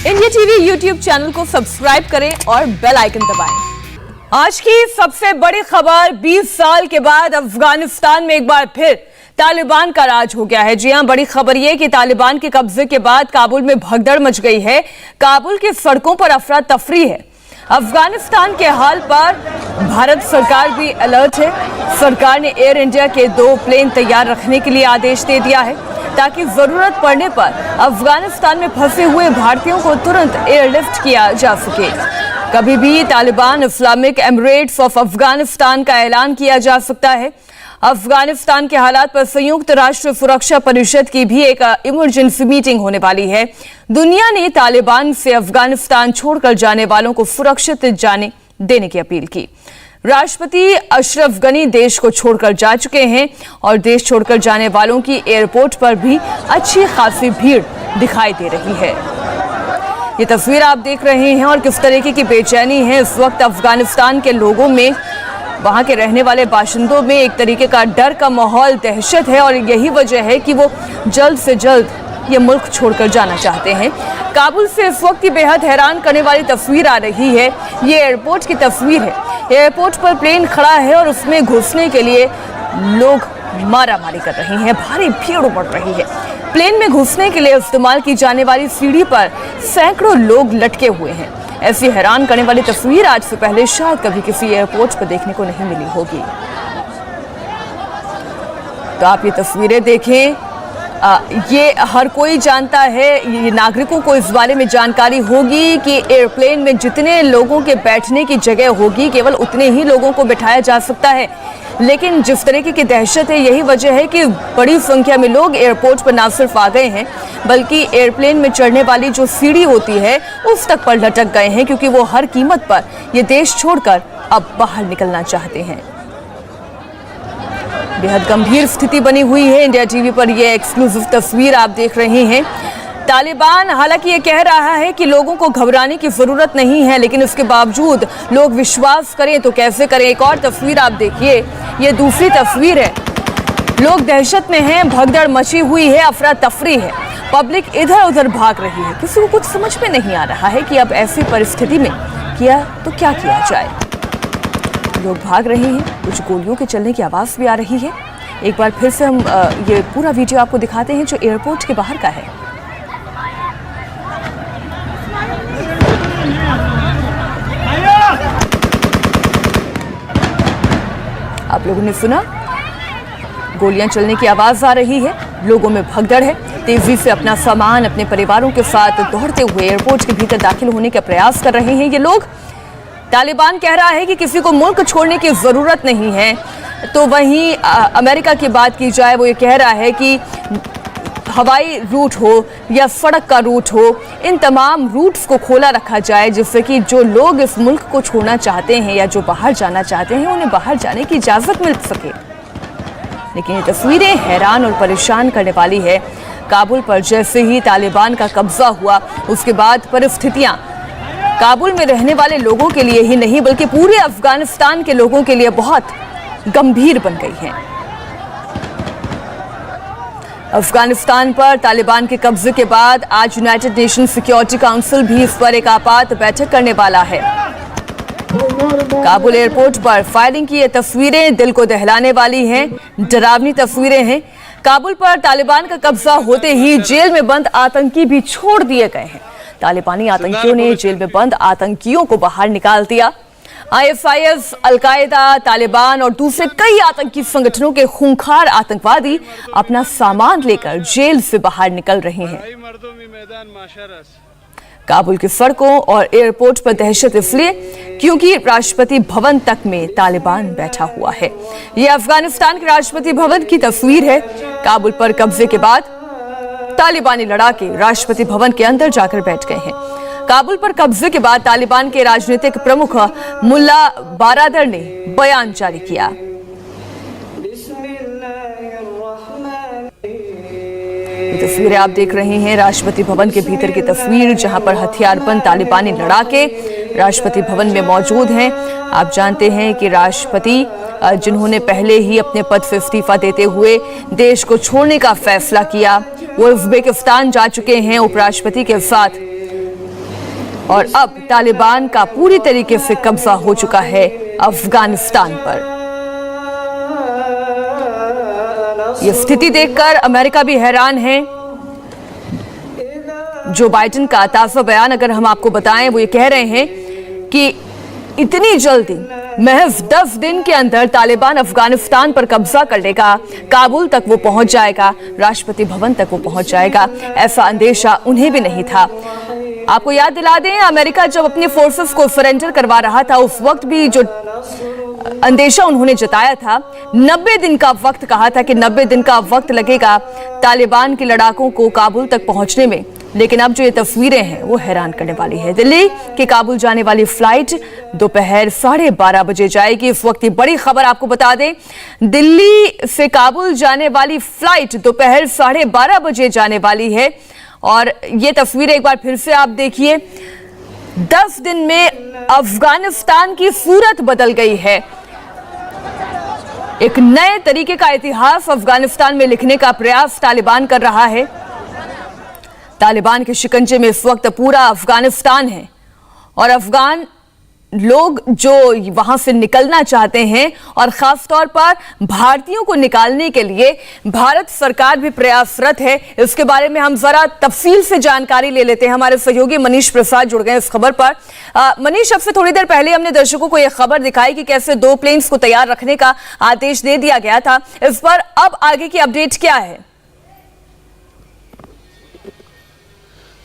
India TV YouTube channel को subscribe करें और बेल आइकन दबाएं। आज की सबसे बड़ी खबर, 20 साल के बाद अफगानिस्तान में एक बार फिर तालिबान का राज हो गया है। जी हां, बड़ी खबर यह कि तालिबान के कब्जे के बाद काबुल में भगदड़ मच गई है। काबुल की सड़कों पर अफरा तफरी है। अफगानिस्तान के हाल पर भारत सरकार भी अलर्ट है। सरकार ने एयर इंडिया के 2 प्लेन तैयार रखने के लिए आदेश दे दिया है ताकि जरूरत पड़ने पर अफगानिस्तान में फंसे हुए भारतीयों को तुरंत एयरलिफ्ट किया जा सके। कभी भी Taliban Islamic Emirates of Afghanistan का ऐलान किया जा सकता है। अफगानिस्तान के हालात पर संयुक्त राष्ट्र सुरक्षा परिषद की भी एक इमरजेंसी मीटिंग होने वाली है। दुनिया ने तालिबान से अफगानिस्तान छोड़कर जाने वालों को सुरक्षित जाने देने की अपील की। राष्ट्रपति अशरफ गनी देश को छोड़कर जा चुके हैं और देश छोड़कर जाने वालों की एयरपोर्ट पर भी अच्छी खासी भीड़ दिखाई दे रही है। ये तस्वीर आप देख रहे हैं और किस तरीके की बेचैनी है इस वक्त अफगानिस्तान के लोगों में। वहां के रहने वाले बाशिंदों में एक तरीके का डर का माहौल, दहशत है और यही वजह है कि वो जल्द से जल्द ये मुल्क छोड़कर जाना चाहते हैं। काबुल से इस वक्त की बेहद हैरान करने वाली तस्वीर आ रही है। ये एयरपोर्ट की तस्वीर है। एयरपोर्ट पर प्लेन खड़ा है और उसमें घुसने के लिए लोग मारामारी कर रहे हैं। भारी भीड़ उमड़ रही है। प्लेन में घुसने के लिए इस्तेमाल की जाने वाली सीढ़ी पर सैकड़ों लोग लटके हुए हैं। ऐसी हैरान करने वाली तस्वीर आज से पहले शायद कभी किसी एयरपोर्ट पर देखने को नहीं मिली होगी। तो आप ये तस्वीरें देखें। ये हर कोई जानता है, ये नागरिकों को इस बारे में जानकारी होगी कि एयरप्लेन में जितने लोगों के बैठने की जगह होगी केवल उतने ही लोगों को बिठाया जा सकता है। लेकिन जिस तरीके की दहशत है, यही वजह है कि बड़ी संख्या में लोग एयरपोर्ट पर ना सिर्फ आ गए हैं बल्कि एयरप्लेन में चढ़ने वाली जो सीढ़ी होती है उस तक पर लटक गए हैं, क्योंकि वो हर कीमत पर ये देश छोड़कर अब बाहर निकलना चाहते हैं। बेहद गंभीर स्थिति बनी हुई है। इंडिया टीवी पर यह एक्सक्लूसिव तस्वीर आप देख रहे हैं। तालिबान हालांकि ये कह रहा है कि लोगों को घबराने की जरूरत नहीं है, लेकिन इसके बावजूद लोग विश्वास करें तो कैसे करें। एक और तस्वीर आप देखिए, ये दूसरी तस्वीर है। लोग दहशत में हैं, भगदड़ मची हुई है, अफरा तफरी है, पब्लिक इधर उधर भाग रही है। किसी को कुछ समझ में नहीं आ रहा है कि अब ऐसी परिस्थिति में किया तो क्या किया जाए। लोग भाग रहे हैं, कुछ गोलियों के चलने की आवाज भी आ रही है। एक बार फिर से हम ये पूरा वीडियो आपको दिखाते हैं जो एयरपोर्ट के बाहर का है। आप लोगों ने सुना, गोलियां चलने की आवाज आ रही है। लोगों में भगदड़ है। तेजी से अपना सामान अपने परिवारों के साथ दौड़ते हुए एयरपोर्ट के भीतर दाखिल होने का प्रयास कर रहे हैं ये लोग। तालिबान कह रहा है कि किसी को मुल्क छोड़ने की जरूरत नहीं है, तो वहीं अमेरिका की बात की जाए, वो ये कह रहा है कि हवाई रूट हो या सड़क का रूट हो, इन तमाम रूट्स को खोला रखा जाए जिससे कि जो लोग इस मुल्क को छोड़ना चाहते हैं या जो बाहर जाना चाहते हैं उन्हें बाहर जाने की इजाजत मिल सके। लेकिन ये तस्वीरें हैरान और परेशान करने वाली है। काबुल पर जैसे ही तालिबान का कब्जा हुआ उसके बाद परिस्थितियां काबुल में रहने वाले लोगों के लिए ही नहीं बल्कि पूरे अफगानिस्तान के लोगों के लिए बहुत गंभीर बन गई हैं। अफगानिस्तान पर तालिबान के कब्जे के बाद आज यूनाइटेड नेशन सिक्योरिटी काउंसिल भी इस पर एक आपात बैठक करने वाला है। काबुल एयरपोर्ट पर फायरिंग की ये तस्वीरें दिल को दहलाने वाली हैं, डरावनी तस्वीरें हैं। काबुल पर तालिबान का कब्जा होते ही जेल में बंद आतंकी भी छोड़ दिए गए हैं। तालिबानी आतंकियों ने जेल में बंद आतंकियों को बाहर निकाल दिया। ISIS, अल-कायदा, तालिबान और दूसरे कई आतंकी संगठनों के खूंखार आतंकवादी अपना सामान लेकर जेल से बाहर निकल रहे हैं। काबुल की सड़कों और एयरपोर्ट पर दहशत इसलिए क्योंकि राष्ट्रपति भवन तक में तालिबान बैठा हुआ है। यह अफगानिस्तान के राष्ट्रपति भवन की तस्वीर है। काबुल पर कब्जे के बाद तालिबानी लड़ाके राष्ट्रपति भवन के अंदर जाकर बैठ गए हैं। काबुल पर कब्जे के बाद तालिबान के राजनीतिक प्रमुख मुल्ला बारादर ने बयान जारी किया। ये तस्वीरें आप देख रहे हैं राष्ट्रपति भवन के भीतर की तस्वीर, जहां पर हथियारबंद तालिबानी लड़ाके राष्ट्रपति भवन में मौजूद हैं। आप जानते हैं कि राष्ट्रपति जिन्होंने पहले ही अपने पद से इस्तीफा देते हुए देश को छोड़ने का फैसला किया, वो उज़्बेकिस्तान जा चुके हैं। उपराष्ट्रपति के साथ और अब तालिबान का पूरी तरीके से कब्जा हो चुका है अफगानिस्तान पर। ये स्थिति देखकर अमेरिका भी हैरान है। जो बाइडेन का ताजा बयान अगर हम आपको बताएं, वो ये कह रहे हैं कि इतनी जल्दी महज 10 दिन के अंदर तालिबान अफगानिस्तान पर कब्जा कर लेगा, काबुल तक वो पहुंच जाएगा, राष्ट्रपति भवन तक वो पहुंच जाएगा। ऐसा अंदेशा उन्हें भी नहीं था। आपको याद दिला दें, अमेरिका जब अपनी फोर्सेस को सरेंडर करवा रहा था, उस वक्त भी जो अंदेशा उन्होंने जताया था, 90 दिन का वक्त कहा था कि 90 दिन का वक्त लगेगा तालिबान के लड़ाकों को काबुल तक पहुंचने में। लेकिन अब जो ये तस्वीरें हैं वो हैरान करने वाली है। दिल्ली के काबुल जाने वाली फ्लाइट दोपहर 12:30 बजे जाएगी। इस वक्त की बड़ी खबर आपको बता दें, दिल्ली से काबुल जाने वाली फ्लाइट दोपहर 12:30 बजे जाने वाली है। और ये तस्वीरें एक बार फिर से आप देखिए, 10 दिन में अफगानिस्तान की सूरत बदल गई है। एक नए तरीके का इतिहास अफगानिस्तान में लिखने का प्रयास तालिबान कर रहा है। तालिबान के शिकंजे में इस वक्त पूरा अफगानिस्तान है और अफगान लोग जो वहां से निकलना चाहते हैं और खास तौर पर भारतीयों को निकालने के लिए भारत सरकार भी प्रयासरत है। इसके बारे में हम जरा तफसील से जानकारी ले लेते हैं। हमारे सहयोगी मनीष प्रसाद जुड़ गए इस खबर पर। मनीष, अब से थोड़ी देर पहले हमने दर्शकों को यह खबर दिखाई कि कैसे 2 प्लेन्स को तैयार रखने का आदेश दे दिया गया था। इस पर अब आगे की अपडेट क्या है?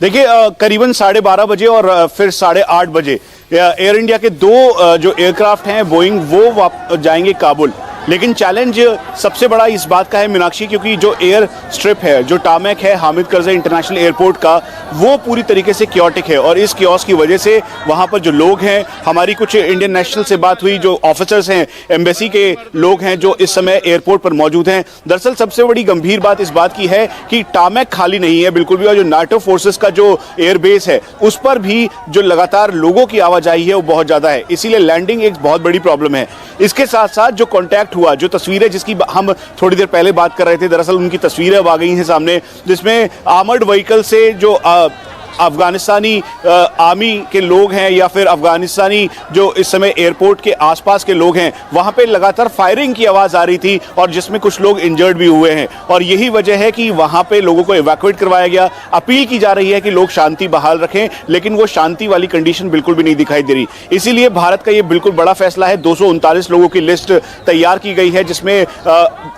देखिए, करीबन 12:30 बजे और फिर 8:30 बजे एयर इंडिया के 2 जो एयरक्राफ्ट हैं बोइंग, वो जाएंगे काबुल। लेकिन चैलेंज सबसे बड़ा इस बात का है मीनाक्षी, क्योंकि जो एयर स्ट्रिप है, जो टामेक है हामिद करज़ई इंटरनेशनल एयरपोर्ट का, वो पूरी तरीके से क्योटिक है। और इस क्योस की वजह से वहाँ पर जो लोग हैं, हमारी कुछ इंडियन नेशनल से बात हुई, जो ऑफिसर्स हैं, एम्बेसी के लोग हैं जो इस समय एयरपोर्ट पर मौजूद हैं। दरअसल सबसे बड़ी गंभीर बात इस बात की है कि टामेक खाली नहीं है बिल्कुल भी, और जो नाटो फोर्सेस का जो एयरबेस है उस पर भी जो लगातार लोगों की आवाजाही है वो बहुत ज़्यादा है। इसीलिए लैंडिंग एक बहुत बड़ी प्रॉब्लम है। इसके साथ साथ जो कॉन्टैक्ट हुआ, जो तस्वीरें जिसकी हम थोड़ी देर पहले बात कर रहे थे, दरअसल उनकी तस्वीरें अब आ गई हैं सामने, जिसमें आर्मर्ड व्हीकल से जो अफगानिस्तानी आर्मी के लोग हैं या फिर अफगानिस्तानी जो इस समय एयरपोर्ट के आसपास के लोग हैं, वहां पे लगातार फायरिंग की आवाज़ आ रही थी और जिसमें कुछ लोग इंजर्ड भी हुए हैं। और यही वजह है कि वहां पे लोगों को इवैक्यूएट करवाया गया। अपील की जा रही है कि लोग शांति बहाल रखें, लेकिन वो शांति वाली कंडीशन बिल्कुल भी नहीं दिखाई दे रही। इसीलिए भारत का ये बिल्कुल बड़ा फैसला है। 239 लोगों की लिस्ट तैयार की गई है, जिसमें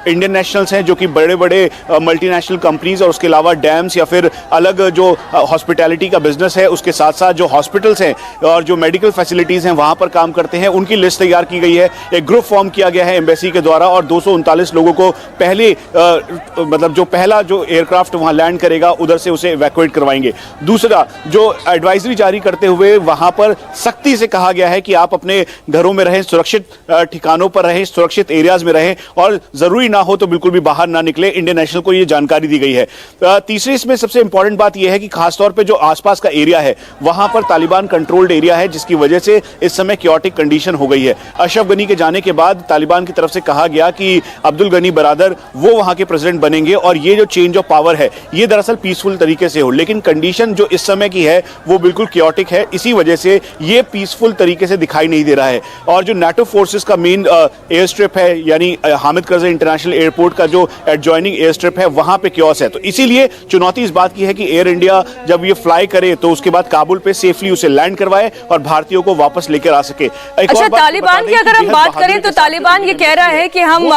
इंडियन नेशनल्स हैं जो कि बड़े बड़े मल्टीनेशनल कंपनीज और उसके अलावा डैम्स या फिर अलग जो हॉस्पिटैलिटी का बिजनेस है, उसके साथ साथ जो हॉस्पिटल्स हैं और जो मेडिकल फैसिलिटीज हैं वहां पर काम करते हैं, उनकी लिस्ट तैयार की गई है। एक ग्रुप फॉर्म किया गया है एम्बेसी के द्वारा और 239 लोगों को पहले मतलब जो पहला जो एयरक्राफ्ट वहां लैंड करेगा उधर से उसे इवैक्यूएट करवाएंगे। दूसरा, जो एडवाइजरी जारी करते हुए वहां पर सख्ती से कहा गया है कि आप अपने घरों में रहें, सुरक्षित ठिकानों पर रहें, सुरक्षित एरियाज में रहें और जरूरी ना हो तो बिल्कुल भी बाहर ना निकले। इंडियन नेशनल को यह जानकारी दी गई है। तीसरी इसमें सबसे इंपॉर्टेंट बात यह है कि खासतौर पर जो आसपास का एरिया है वहां पर तालिबान कंट्रोल्ड एरिया है, जिसकी वजह से इस समय क्योटिक कंडीशन हो गई है। अशरफ गनी के जाने के बाद तालिबान की तरफ से कहा गया कि अब्दुल गनी बरादर वो वहां के प्रेसिडेंट बनेंगे और ये जो चेंज ऑफ पावर है ये दरअसल पीसफुल तरीके से हो, लेकिन कंडीशन जो इस समय की है वो बिल्कुल क्योटिक है। इसी वजह से ये पीसफुल तरीके से दिखाई नहीं दे रहा है। और जो नाटो फोर्सेस का मेन एयर स्ट्रिप है, यानी हामिद करज़ई इंटरनेशनल एयरपोर्ट का जो एडजॉइनिंग एयर स्ट्रिप है, वहां पे क्योस है। तो इसीलिए चुनौती इस बात की है कि एयर इंडिया जब ये फ्लाई करे तो उसके बाद काबुल पे सेफली उसे लैंड करवाए और भारतीयों को वापस लेकर आ सके। अच्छा, तालिबान की अगर हम बात करें तो तालिबान ये कह रहा है कि हम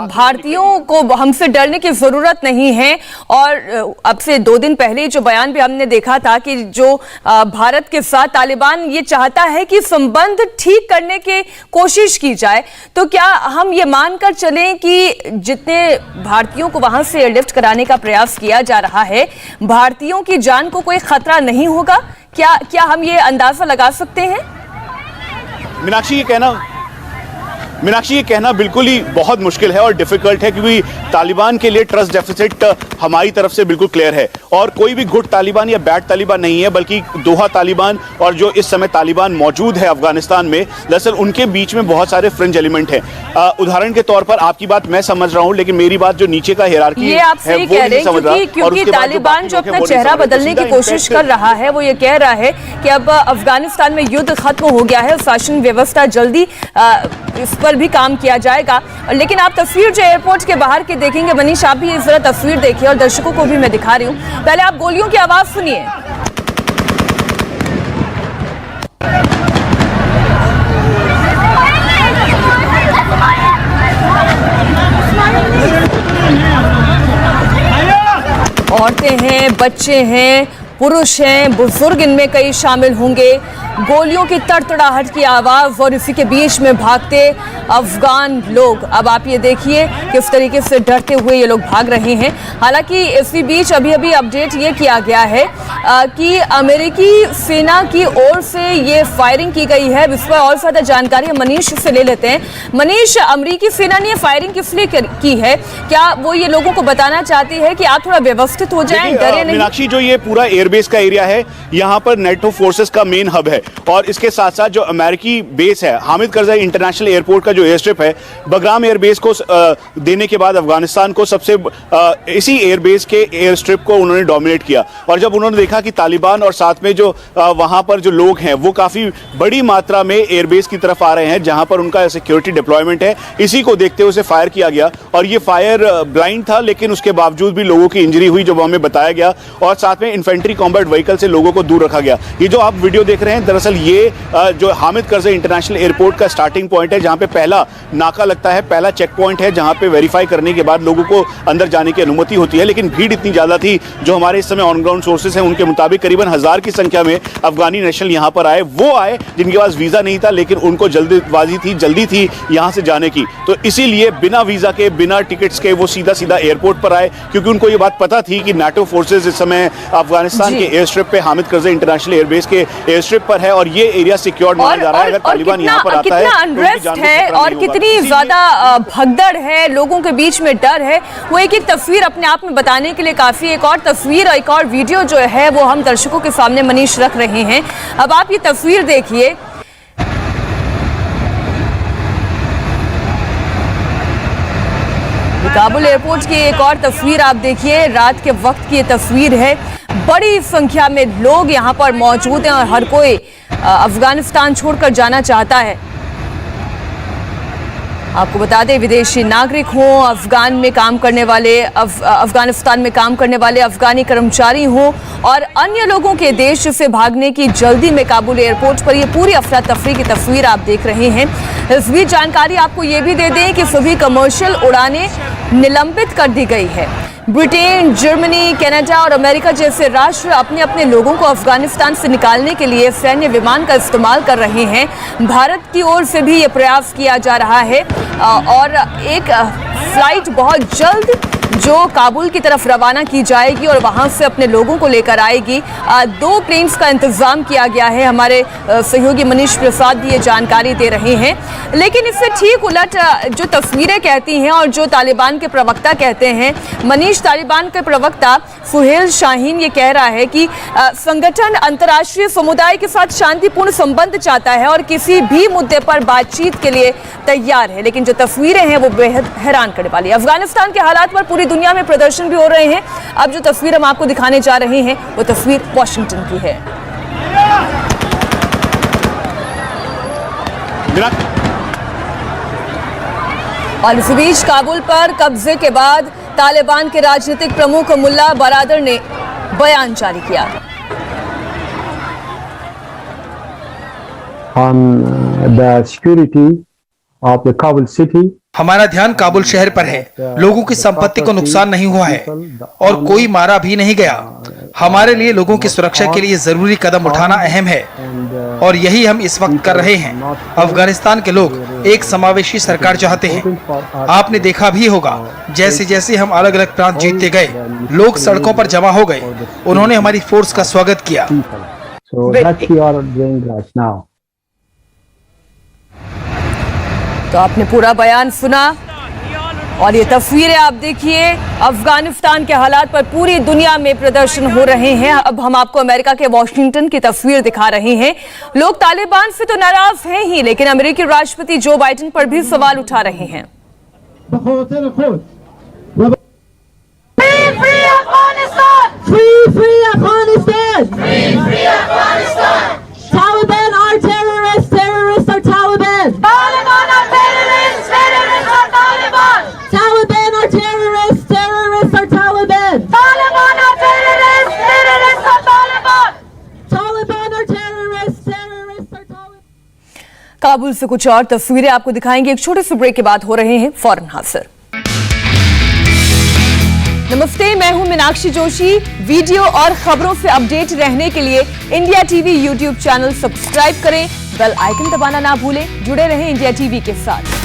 भारतीयों को हमसे डरने की जरूरत नहीं है। और अब से 2 दिन पहले जो बयान भी हमने देखा था कि जो भारत के साथ तालिबान ये चाहता है कि संबंध ठीक करने की कोशिश की जाए। तो क्या हम ये मानकर चलें कि जितने भारतीयों को वहां से एयरलिफ्ट कराने का प्रयास किया जा रहा है, भारतीयों की जान को कोई खतरा नहीं होगा? क्या हम ये अंदाजा लगा सकते हैं? मीनाक्षी, ये कहना मीनाक्षी, ये कहना बिल्कुल ही बहुत मुश्किल है और डिफिकल्ट है, क्योंकि तालिबान के लिए ट्रस्ट डेफिसिट हमारी तरफ से बिल्कुल क्लियर है और कोई भी गुड तालिबान या बैड तालिबान नहीं है, बल्कि दोहा तालिबान और जो इस समय तालिबान मौजूद है अफगानिस्तान में, दरअसल उनके बीच में बहुत सारे फ्रिंज एलिमेंट हैं। उदाहरण के तौर पर आपकी बात मैं समझ रहा हूं, लेकिन मेरी बात जो नीचे का हियरार्की ये आप सही कह रहे हैं, क्योंकि तालिबान जो अपना चेहरा बदलने की कोशिश कर रहा है, वो ये कह रहा है कि अब अफगानिस्तान में युद्ध खत्म हो गया है, शासन व्यवस्था जल्दी इस पर भी काम किया जाएगा। लेकिन आप तस्वीर जो एयरपोर्ट के बाहर के देखेंगे, मनीष आप भी इस तरह तस्वीर देखिए और दर्शकों को भी मैं दिखा रही हूँ। पहले आप गोलियों की आवाज सुनिए। औरतें हैं, बच्चे हैं, पुरुष हैं, बुजुर्ग इनमें कई शामिल होंगे। गोलियों की तड़तड़ाहट की आवाज और इसी के बीच में भागते अफगान लोग। अब आप ये देखिए किस तरीके से डरते हुए ये लोग भाग रहे हैं। हालांकि इसी बीच अभी अभी अपडेट ये किया गया है कि अमेरिकी सेना की ओर से ये फायरिंग की गई है। इस पर और ज्यादा जानकारी मनीष से ले लेते हैं। मनीष, अमेरिकी सेना ने फायरिंग किस लिए की है? क्या वो ये लोगों को बताना चाहती है कि आप थोड़ा व्यवस्थित हो जाएं, डरे नहीं? मीनाक्षी, जो ये पूरा एयरबेस का एरिया है, यहाँ पर नेटो फोर्सेस का मेन हब है और इसके साथ साथ जो अमेरिकी बेस है, हामिद करजाई इंटरनेशनल एयरपोर्ट का जो एयर स्ट्रिप है, बगराम एयरबेस को देने के बाद अफगानिस्तान को सबसे इसी एयरबेस के एयर स्ट्रिप को उन्होंने डोमिनेट किया। और जब उन्होंने देखा कि तालिबान और साथ में जो वहां पर जो लोग हैं वो काफी बड़ी मात्रा में एयरबेस की तरफ आ रहे हैं जहां पर उनका सिक्योरिटी डिप्लॉयमेंट है, इसी को देखते हुए उसे फायर किया गया। और ये फायर ब्लाइंड था, लेकिन उसके बावजूद भी लोगों की इंजरी हुई, जो हमें बताया गया, और साथ में इन्फेंट्री कॉम्बैट व्हीकल से लोगों को दूर रखा गया। ये जो आप वीडियो देख रहे हैं, दरअसल ये जो हामिद करज़ई इंटरनेशनल एयरपोर्ट का स्टार्टिंग पॉइंट है, जहां पे पहला नाका लगता है, पहला चेक पॉइंट है, जहां पे वेरीफाई करने के बाद लोगों को अंदर जाने की अनुमति होती है। लेकिन भीड़ इतनी ज्यादा थी, जो हमारे इस समय ऑन ग्राउंड सोर्सेस हैं उनके मुताबिक करीबन 1000 की संख्या में अफगानी नेशनल यहां पर आए। वो आए जिनके पास वीजा नहीं था, लेकिन उनको जल्दी थी यहां से जाने की, तो इसीलिए बिना वीजा के, बिना टिकट्स के वो सीधा एयरपोर्ट पर आए, क्योंकि उनको ये बात पता थी कि नाटो फोर्सेज इस समय अफगानिस्तान के एयर स्ट्रिप पे, हामिद करज़ई इंटरनेशनल एयरबेस के एयर स्ट्रिप पर है और ये एरिया सिक्योर्ड माना जा रहा है। अगर तालिबान यहाँ पर आता है, कितना अनरेस्ट है और कितनी ज्यादा भगदड़ है, लोगों के बीच में डर है, वो एक एक तस्वीर अपने आप में बताने के लिए काफी। एक और तस्वीर, एक और वीडियो जो है वो हम दर्शकों के सामने मनीष रख रहे हैं। अब आप ये तस्वीर देखिए। काबुल एयरपोर्ट की एक और तस्वीर आप देखिए, रात के वक्त की ये तस्वीर है। बड़ी संख्या में लोग यहाँ पर मौजूद हैं और हर कोई अफगानिस्तान छोड़कर जाना चाहता है। आपको बता दें, विदेशी नागरिक हों, अफगानिस्तान में काम करने वाले अफगानी कर्मचारी हों और अन्य लोगों के देश से भागने की जल्दी में काबुल एयरपोर्ट पर ये पूरी अफरा तफरी की तस्वीर आप देख रहे हैं। इस बीच जानकारी आपको ये भी दे दें कि सभी कमर्शियल उड़ानें निलंबित कर दी गई है। ब्रिटेन, जर्मनी, कनाडा और अमेरिका जैसे राष्ट्र अपने अपने लोगों को अफगानिस्तान से निकालने के लिए सैन्य विमान का इस्तेमाल कर रहे हैं। भारत की ओर से भी ये प्रयास किया जा रहा है और एक फ्लाइट बहुत जल्द जो काबुल की तरफ रवाना की जाएगी और वहां से अपने लोगों को लेकर आएगी। 2 प्लेन्स का इंतजाम किया गया है। हमारे सहयोगी मनीष प्रसाद भी ये जानकारी दे रहे हैं। लेकिन इससे ठीक उलट जो तस्वीरें कहती हैं और जो तालिबान के प्रवक्ता कहते हैं, मनीष, तालिबान के प्रवक्ता सुहेल शाहीन ये कह रहा है कि संगठन अंतर्राष्ट्रीय समुदाय के साथ शांतिपूर्ण संबंध चाहता है और किसी भी मुद्दे पर बातचीत के लिए तैयार है। लेकिन जो तस्वीरें हैं वो बेहद हैरान करने वाली है। अफगानिस्तान के हालात पर पूरी दुनिया में प्रदर्शन भी हो रहे हैं। अब जो तस्वीर हम आपको दिखाने जा रहे हैं वो तस्वीर वॉशिंगटन की है। और इस बीच काबुल पर कब्जे के बाद तालिबान के राजनीतिक प्रमुख मुल्ला बरादर ने बयान जारी किया। On the security of the Kabul city. हमारा ध्यान काबुल शहर पर है। लोगों की संपत्ति को नुकसान नहीं हुआ है और कोई मारा भी नहीं गया। हमारे लिए लोगों की सुरक्षा के लिए जरूरी कदम उठाना अहम है और यही हम इस वक्त कर रहे हैं। अफगानिस्तान के लोग एक समावेशी सरकार चाहते हैं। आपने देखा भी होगा, जैसे जैसे हम अलग अलग प्रांत जीतते गए, लोग सड़कों पर जमा हो गए। उन्होंने हमारी फोर्स का स्वागत किया। तो आपने पूरा बयान सुना और ये तस्वीरें आप देखिए, अफगानिस्तान के हालात पर पूरी दुनिया में प्रदर्शन हो रहे हैं। अब हम आपको अमेरिका के वॉशिंगटन की तस्वीर दिखा रहे हैं। लोग तालिबान से तो नाराज हैं ही, लेकिन अमेरिकी राष्ट्रपति जो बाइडेन पर भी सवाल उठा रहे हैं। Taliban are terrorists, terrorists are Taliban. Taliban are terrorists, terrorists are Taliban. Taliban are terrorists, terrorists are Taliban. Taliban are terrorists, terrorists are Taliban. Taliban are terrorists, terrorists are Taliban. Kabul से कुछ और तस्वीरें आपको दिखाएंगे। एक छोटे से ब्रेक के बाद हो रहे हैं फौरन हाजिर। नमस्ते, मैं हूं मीनाक्षी जोशी। वीडियो और खबरों से अपडेट रहने के लिए India TV YouTube channel subscribe करें, बेल आइकन दबाना ना भूलें। जुड़े रहें इंडिया टीवी के साथ।